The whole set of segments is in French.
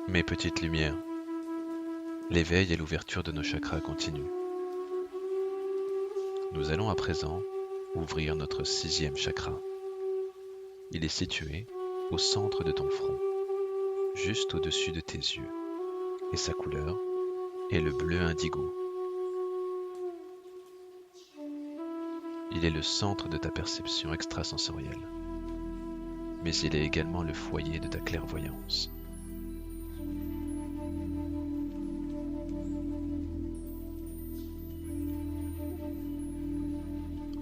Mes petites lumières, l'éveil et l'ouverture de nos chakras continuent. Nous allons à présent ouvrir notre 6e chakra. Il est situé au centre de ton front, juste au-dessus de tes yeux, et sa couleur est le bleu indigo. Il est le centre de ta perception extrasensorielle, mais il est également le foyer de ta clairvoyance.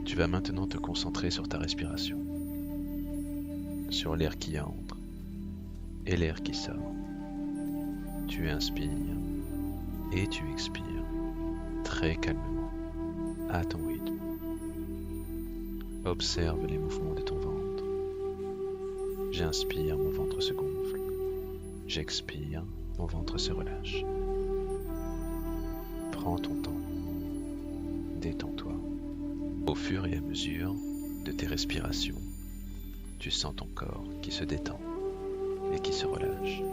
Tu vas maintenant te concentrer sur ta respiration, sur l'air qui entre et l'air qui sort. Tu inspires et tu expires très calmement, à ton rythme. Observe les mouvements de ton ventre. J'inspire, mon ventre se gonfle. J'expire, mon ventre se relâche. Prends ton temps. Détends-toi. Au fur et à mesure de tes respirations, tu sens ton corps qui se détend et qui se relâche.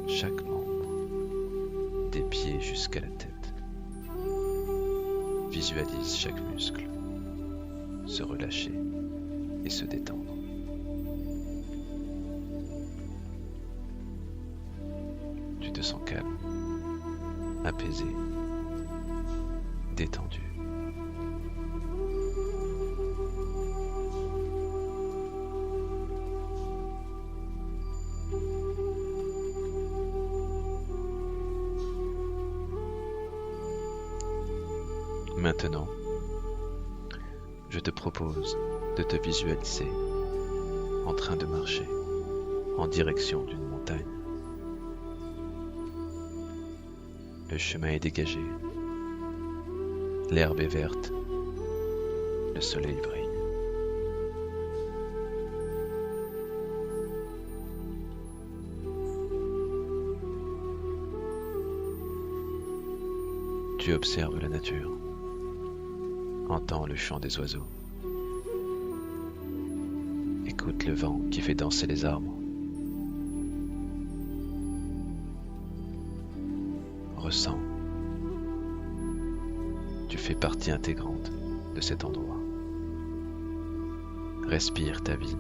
Chaque membre, des pieds jusqu'à la tête. Visualise chaque muscle se relâcher et se détendre. Tu te sens calme, apaisé, détendu. Maintenant, je te propose de te visualiser en train de marcher en direction d'une montagne. Le chemin est dégagé, l'herbe est verte, le soleil brille. Tu observes la nature, entends le chant des oiseaux, écoute le vent qui fait danser les arbres. Ressens. Tu fais partie intégrante de cet endroit. Respire ta vie.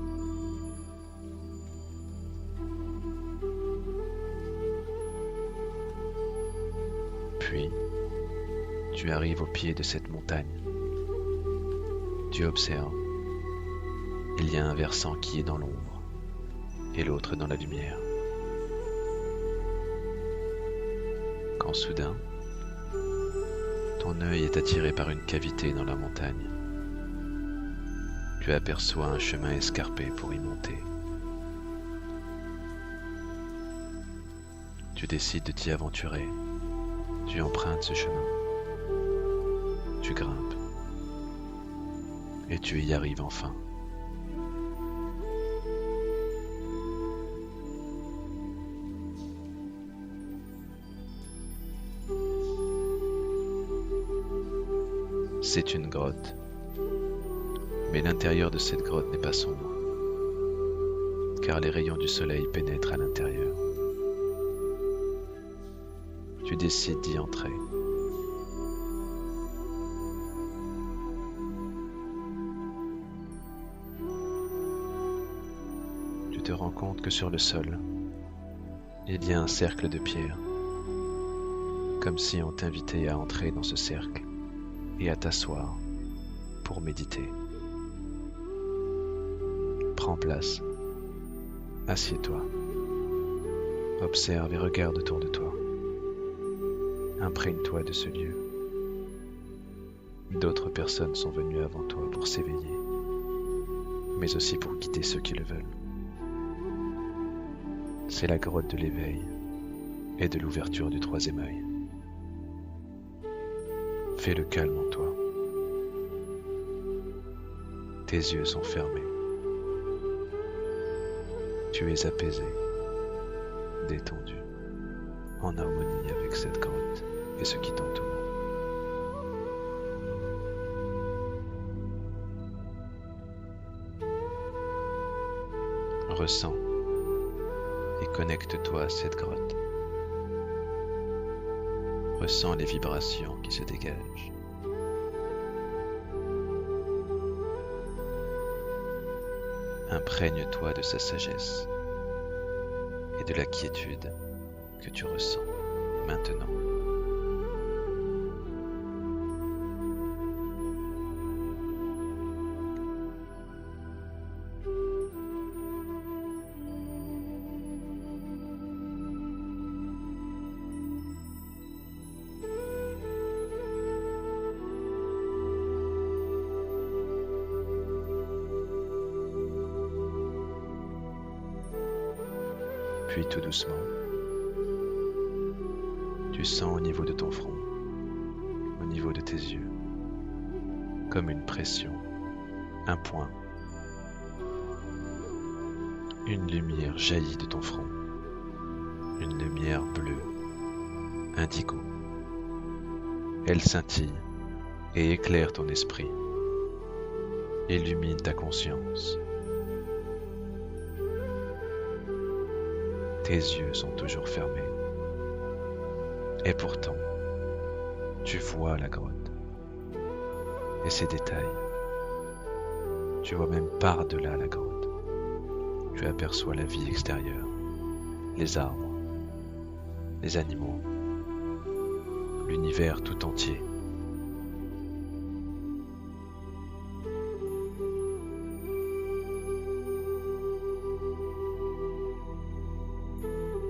Puis, tu arrives au pied de cette montagne. Tu observes. Il y a un versant qui est dans l'ombre et l'autre dans la lumière. Quand soudain, ton œil est attiré par une cavité dans la montagne. Tu aperçois un chemin escarpé pour y monter. Tu décides de t'y aventurer. Tu empruntes ce chemin. Tu grimpes. Et tu y arrives enfin. C'est une grotte, mais l'intérieur de cette grotte n'est pas sombre, car les rayons du soleil pénètrent à l'intérieur. Tu décides d'y entrer. Tu te rends compte que sur le sol, il y a un cercle de pierre, comme si on t'invitait à entrer dans ce cercle et à t'asseoir pour méditer. Prends place, assieds-toi, observe et regarde autour de toi. Imprègne-toi de ce lieu. D'autres personnes sont venues avant toi pour s'éveiller, mais aussi pour quitter ceux qui le veulent. C'est la grotte de l'éveil et de l'ouverture du 3e œil. Fais le calme en toi. Tes yeux sont fermés. Tu es apaisé, détendu, en harmonie avec cette grotte et ce qui t'entoure. Ressens et connecte-toi à cette grotte. Ressens les vibrations qui se dégagent. Imprègne-toi de sa sagesse et de la quiétude que tu ressens maintenant. Puis tout doucement, tu sens au niveau de ton front, au niveau de tes yeux, comme une pression, un point. Une lumière jaillit de ton front, une lumière bleue, indigo. Elle scintille et éclaire ton esprit, illumine ta conscience. Tes yeux sont toujours fermés. Et pourtant, tu vois la grotte et ses détails. Tu vois même par-delà la grotte. Tu aperçois la vie extérieure, les arbres, les animaux, l'univers tout entier.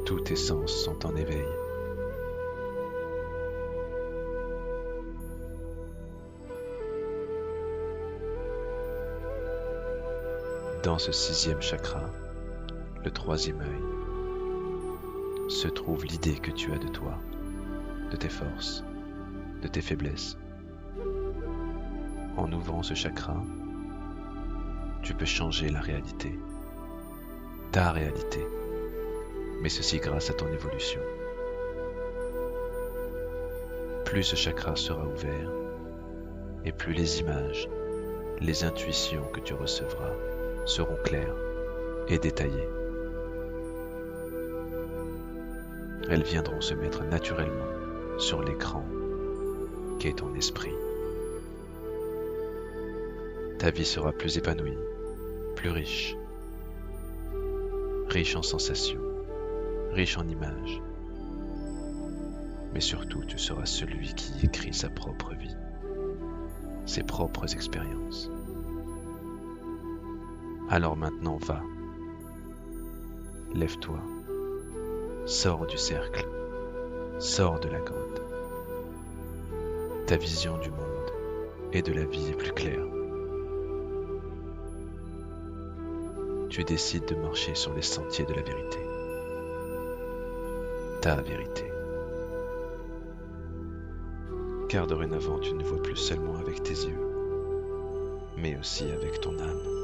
Tous tes sens sont en éveil. Dans ce 6e chakra, le 3e œil, se trouve l'idée que tu as de toi, de tes forces, de tes faiblesses. En ouvrant ce chakra, tu peux changer la réalité, ta réalité, mais ceci grâce à ton évolution. Plus ce chakra sera ouvert, et plus les images, les intuitions que tu recevras seront claires et détaillées. Elles viendront se mettre naturellement sur l'écran qu'est ton esprit. Ta vie sera plus épanouie, plus riche, riche en sensations, riche en images, mais surtout tu seras celui qui écrit sa propre vie, ses propres expériences. Alors maintenant va, lève-toi, sors du cercle, sors de la grotte. Ta vision du monde et de la vie est plus claire. Tu décides de marcher sur les sentiers de la vérité. Ta vérité. Car dorénavant tu ne vois plus seulement avec tes yeux, mais aussi avec ton âme.